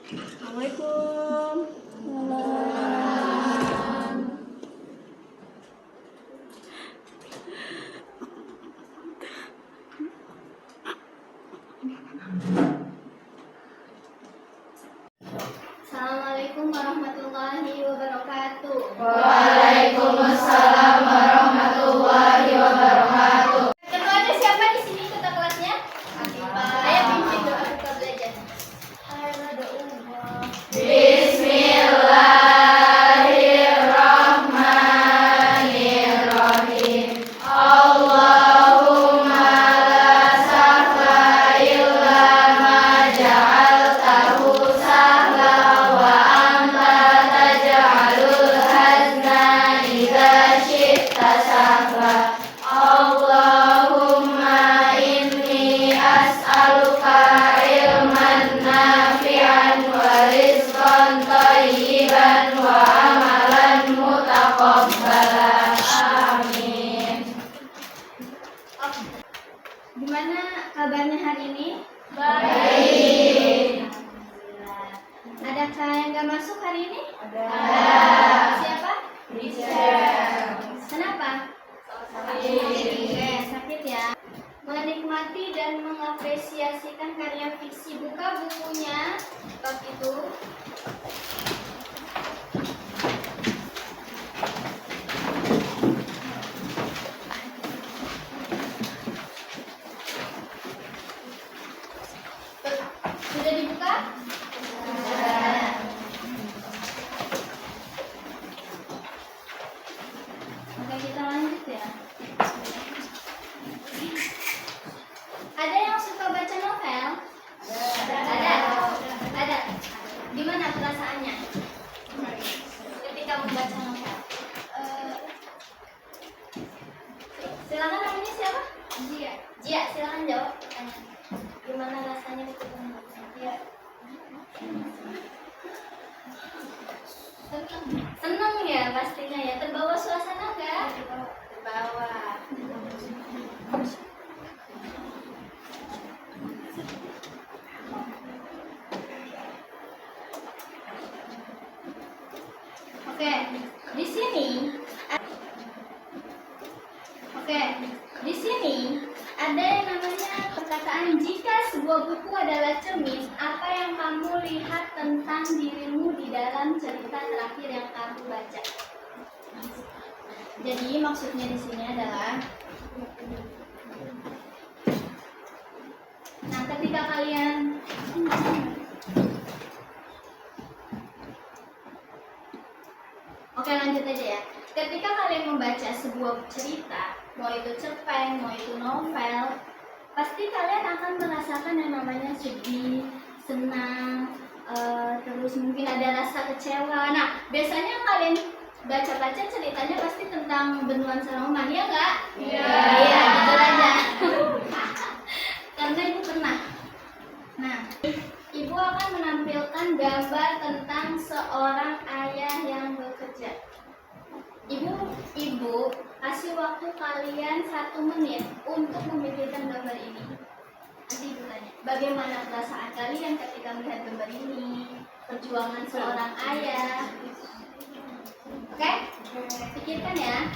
Assalamualaikum. Assalamualaikum warahmatullahi wabarakatuh. Waalaikumsalam warahmatullahi wabarakatuh. Ketuanya siapa di sini ketua kelasnya? Ayo pimpin doa buka belajar. Bismillahirrahmanirrahim. Allahumma la sahla illa ma ja'altahu sahla wa anta taj'alul hazna idza syi'ta sahla. Allahumma inni as'aluka ilman nafi'an wa rizqan thayyiban wa amalan mutaqabbalan. Amin. Gimana kabarnya hari ini? Baik. Alhamdulillah. Adakah yang nggak masuk hari ini? Ada. Siapa? Richard. Kenapa? Sakit. Oke, sakit ya. Menikmati dan mengapresiasikan karya fiksi. Buka bukunya bab itu. Sudah dibuka? Sudah. Oke, kita lanjut ya. Ada yang suka baca novel? Ada. Gimana perasaannya ketika membaca novel? Silakan, namanya siapa? Jia, silakan jawab pertanyaan. Gimana rasanya ketika membaca? Seneng ya pastinya ya. Terbawa suasana nggak? Terbawa. Oke, di sini. Di sini ada yang namanya perkataan jika sebuah buku adalah cermin, apa yang kamu lihat tentang dirimu di dalam cerita terakhir yang kamu baca? Jadi maksudnya di sini adalah, nah ketika kalian Oke, lanjut aja ya. Ketika kalian membaca sebuah cerita, mau itu cerpen, mau itu novel, pasti kalian akan merasakan yang namanya sedih, senang, terus mungkin ada rasa kecewa. Nah, biasanya kalian baca-baca ceritanya pasti tentang Bentuan Saroman, ya nggak? Iya, betul aja. Karena ibu pernah. Nah, ibu akan menampilkan gambar tentang seorang ayah yang bekerja. Ibu kasih waktu kalian 1 menit untuk memikirkan gambar ini. Nanti ibu tanya, bagaimana perasaan kalian ketika melihat gambar ini? Perjuangan seorang ayah. Oke? Pikirkan ya.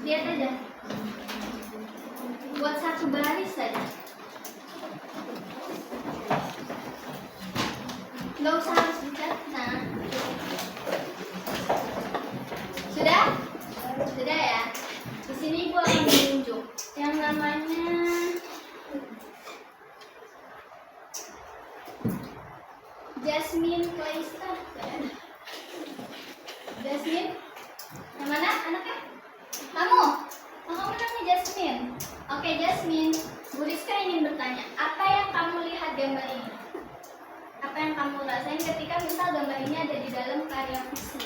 Lihat aja. Buat 1 baris saja. Nggak usah harus dicat. Nah. Sudah? Sudah ya? Di sini ibu akan menunjuk yang namanya Jasmine Clayster. Jasmine? Yang mana anaknya? Kamu? Oh, kamu namanya Jasmine. Oke, Jasmine. Bu Rizka ingin bertanya, apa yang kamu lihat gambar ini? Apa yang kamu rasain ketika misal gambar ini ada di dalam karya fiksi?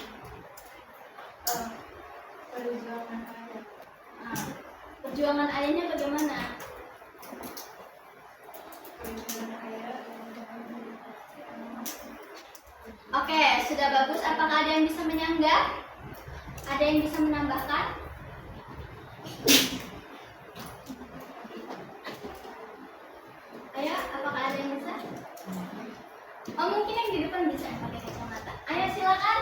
Perjuangan ayah. Nah, perjuangan ayahnya bagaimana? Perjuangan ayah. Oke, sudah bagus. Apakah ada yang bisa menyanggah? Ada yang bisa menambahkan? Ayo, apakah ada yang bisa? Oh, mungkin yang di depan bisa pakai kacamata. Ayo, silakan.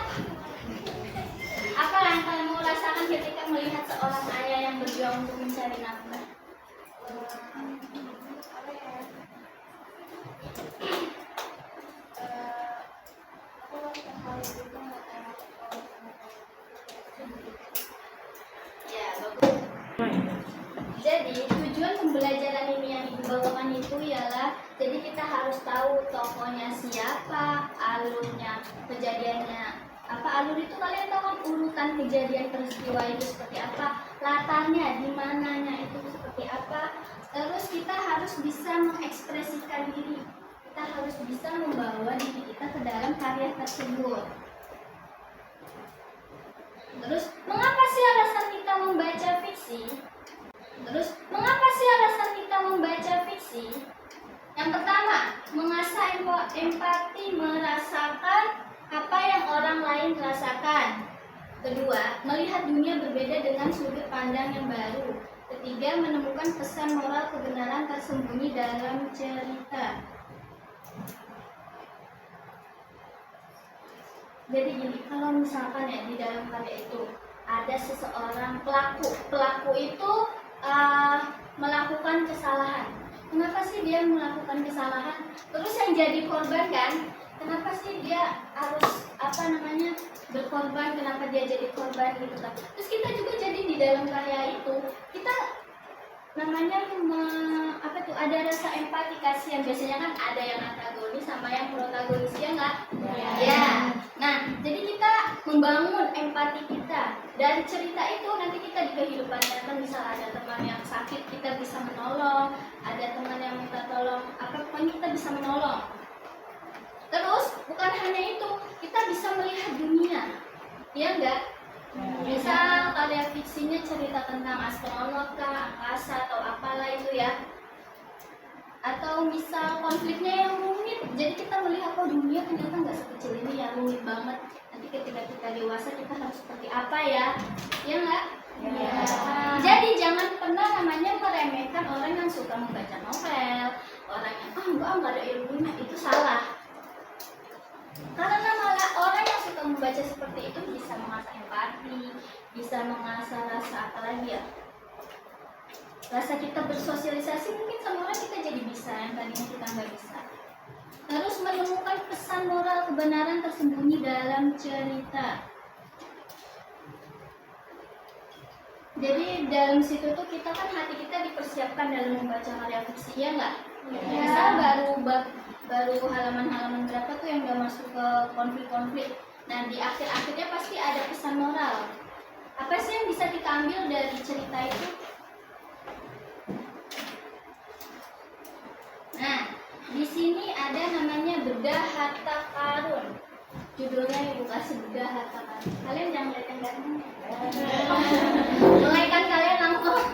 Apa yang kalian mau rasakan ketika melihat seorang ayah yang berjuang untuk mencari nafkah? Apa ya? Aku waktu kali itu nggak enak kalau Ya, bagus. Jadi tujuan pembelajaran ini yang ibu bawakan itu ialah jadi kita harus tahu tokohnya siapa, alurnya, kejadiannya apa. Alur itu kalian tahu kan, urutan kejadian peristiwa itu seperti apa, latarnya di mananya itu seperti apa. Terus kita harus bisa mengekspresikan diri, kita harus bisa membawa diri kita ke dalam karya tersebut. Terus mengapa sih alasan kita membaca fiksi? Yang pertama, mengasah empati, merasakan apa yang orang lain rasakan. Kedua, melihat dunia berbeda dengan sudut pandang yang baru. Ketiga, menemukan pesan moral kebenaran tersembunyi dalam cerita. Jadi gini, kalau misalkan ya di dalam karya itu ada seseorang pelaku itu melakukan kesalahan. Kenapa sih dia melakukan kesalahan? Terus yang jadi korban kan? Kenapa sih dia harus berkorban? Kenapa dia jadi korban gitu kan? Terus kita juga jadi di dalam karya itu kita ada rasa empati, kasihan. Biasanya kan ada yang antagonis sama yang protagonis, ya nggak? Ya. Nah, jadi kita membangun empati kita dari cerita itu. Nanti kita di kehidupan nyata misal ada teman yang sakit, kita bisa menolong. Ada teman yang minta tolong, pokoknya kita bisa menolong. Terus bukan hanya itu, kita bisa melihat dunia, ya enggak? Misal karya fiksinya cerita tentang astronot kah, angkasa atau apalah itu ya. Atau misal konfliknya yang rumit, jadi kita melihat dunia ternyata nggak sekecil ini ya, rumit banget. Nanti ketika kita dewasa kita harus seperti apa ya, ya nggak? Ya. Jadi jangan pernah meremehkan orang yang suka membaca novel, orang yang nggak ada ilmunya, itu salah. Karena malah orang yang suka membaca seperti itu bisa mengasah empati, bisa mengasah rasa apa lagi ya? Rasa kita bersosialisasi mungkin sama orang kita jadi bisa yang tadinya kita nggak bisa. Terus menemukan pesan moral kebenaran tersembunyi dalam cerita. Jadi dalam situ tuh kita kan hati kita dipersiapkan dalam membaca karya fiksi, ya nggak? Misal baru halaman-halaman berapa tuh yang udah masuk ke konflik-konflik. Nah di akhir-akhirnya pasti ada pesan moral. Apa sih yang bisa kita ambil dari cerita itu? Nah di sini ada namanya Bedah Harta Karun. Judulnya ibu kasih Bedah Harta Karun. Kalian jangan lihat yang ganteng. Mulai kan kalian langsung.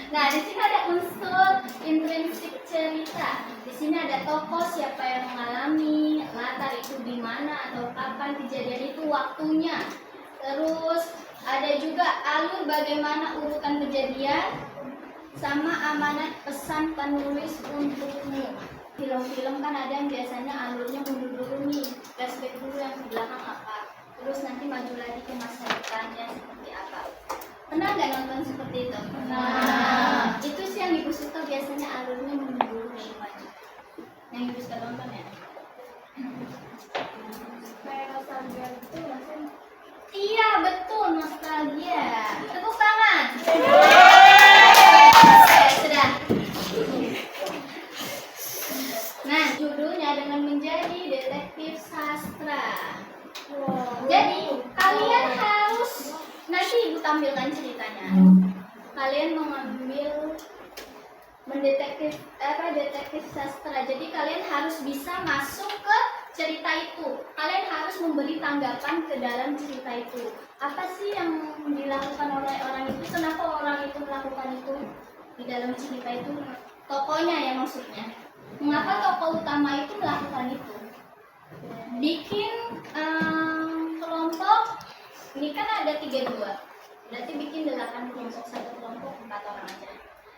Nah, di sini ada unsur intrinsik cerita. Di sini ada tokoh, siapa yang mengalami, latar itu di mana atau kapan kejadian itu, waktunya. Terus ada juga alur bagaimana urutan kejadian, sama amanat pesan penulis untukmu. Film-film kan ada yang biasanya alurnya mundur dulu nih, flashback dulu yang di belakang apa. Terus nanti maju lagi ke masa depannya seperti apa. Pernah nggak nonton seperti itu? Pernah. Itu sih yang ibu suka, biasanya alurnya mundur dulu maju. Yang ibu suka nonton ya? kayak nostalgia itu rasanya. Iya betul, nostalgia. Tepuk tangan. Sudah. Nah, judulnya dengan menjadi detektif sastra. Jadi kalian harus, nanti ibu tampilkan ceritanya. Kalian mengambil detektif sastra. Jadi kalian harus bisa masuk ke cerita itu. Kalian harus memberi tanggapan ke dalam cerita itu. Apa sih yang dilakukan oleh orang itu? Kenapa orang itu melakukan itu di dalam cerita itu? Tokohnya ya maksudnya. Mengapa tokoh utama itu melakukan itu? Bikin kelompok Ini kan ada 32. Berarti bikin 8 kelompok, satu kelompok 4 orang aja.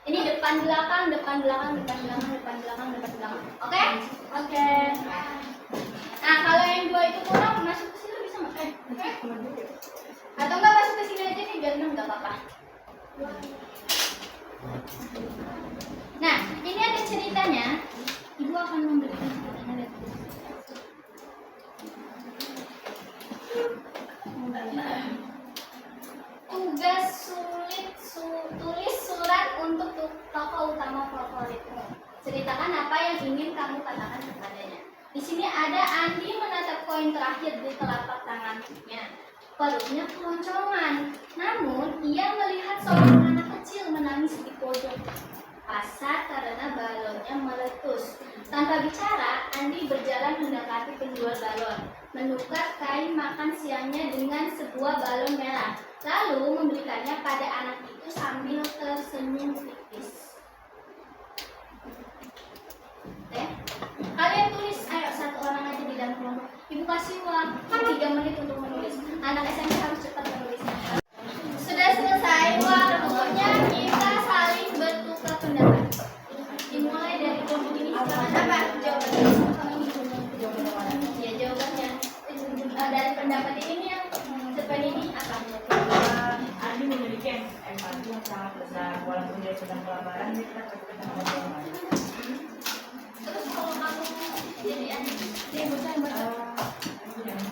Ini depan belakang, depan belakang, depan belakang, depan belakang, depan belakang. Oke? Oke. Nah, kalau yang 2 itu kurang, masuk ke sini bisa nggak? Atau nggak masuk ke sini aja nih, biar 6 nggak apa-apa. Nah, ini ada ceritanya. Ibu akan memberikan ceritanya. Tugas sulit, tulis surat untuk tokoh utama favoritmu. Ceritakan apa yang ingin kamu katakan kepadanya. Di sini ada Andi menatap koin terakhir di telapak tangannya. Perutnya keloncongan. Namun, ia melihat seorang anak kecil menangis di pojok pasar karena balonnya meletus. Tanpa bicara, Andi berjalan mendekati penjual balon, menukar kain makan siangnya dengan sebuah balon merah, lalu memberikannya pada anak itu sambil tersenyum tipis. Kalian tulis, ayo satu orang aja di dalam kelompok. Ibu kasih waktu 3 menit untuk menulis. Anak SMP harus cepat menulisnya. Sudah selesai waktunya kita saling bertukar pendapat. Dimulai dari kelompok ini. Apa jawabannya? Ya jawabannya dari pendapat ini yang seperti ini apa? Andi memiliki empati yang sangat besar, walaupun dia sedang kelaparan, dia tetap berkata. Terus kalau kamu jadi adik, dia bukan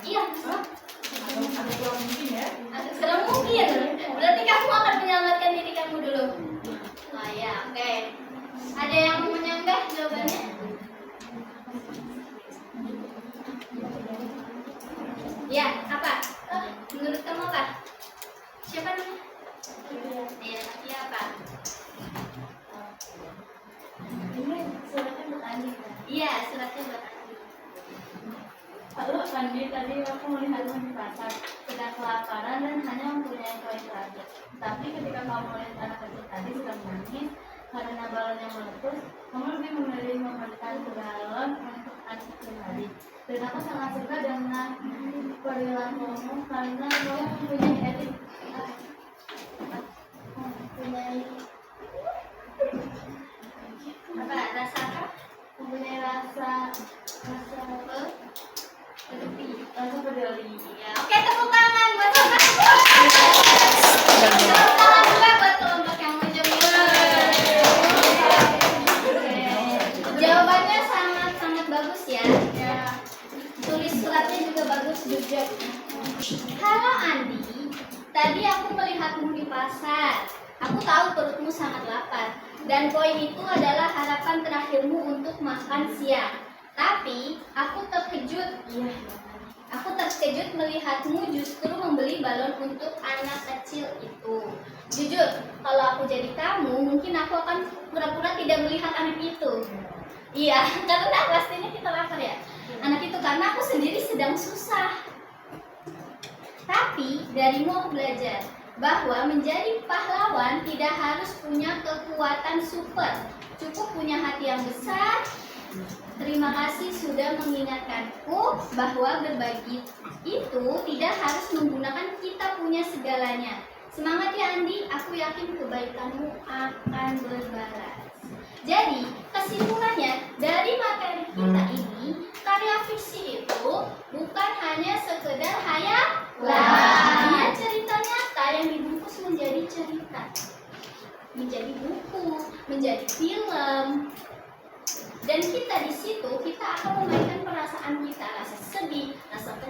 iya. Ada kurang mungkin ya? Serem mungkin. Berarti kamu akan menyelamatkan diri kamu dulu. Oh ya, oke. Ada yang mau menyanggah jawabannya? Ya, apa? Menurut kamu apa? Siapa namanya? Iya, iya apa? Ini suratnya buat Andi kan? Iya, suratnya buat Andi. Halo Andi, tadi aku melihatmu di pasar sedang kelaparan dan hanya mempunyai koin terakhir. Tapi ketika kamu melihat anak kecil tadi sedang menangis karena balon yang meletus, kamu lebih memilih memberikan balon untuk anak kecil tadi. Dan aku sangat suka dengan perilakumu karena kamu mempunyai etik. Mempunyai Apa? Rasa apa? mempunyai rasa peduli. Ya, oke, tepuk tangan buat kelompok. Tepuk tangan juga buat kelompok yang menjawab. Jawabannya sangat bagus ya. Tulis suratnya juga bagus juga. Halo Andi, tadi aku melihatmu di pasar. Aku tahu perutmu sangat lapar dan koin itu adalah harapan terakhirmu untuk makan siang. Tapi aku terkejut. Aku terkejut melihatmu justru membeli balon untuk anak kecil itu. Jujur, kalau aku jadi kamu, mungkin aku akan pura-pura tidak melihat anak itu. Iya, karena pastinya kita lapar ya. Anak itu karena aku sendiri sedang susah. Tapi darimu aku belajar bahwa menjadi pahlawan tidak harus punya kekuatan super. Cukup punya hati yang besar. Terima kasih sudah mengingatkanku bahwa berbagi itu tidak harus menggunakan kita punya segalanya. Semangat ya Andi, aku yakin kebaikanmu akan berbalas. Jadi, kesimpulannya dari materi kita ini, karya fiksi itu bukan hanya sekedar hayalan. Dia cerita nyata yang dibungkus menjadi cerita, menjadi buku, menjadi film. Dan kita di situ kita akan memainkan perasaan kita, rasa sedih, rasa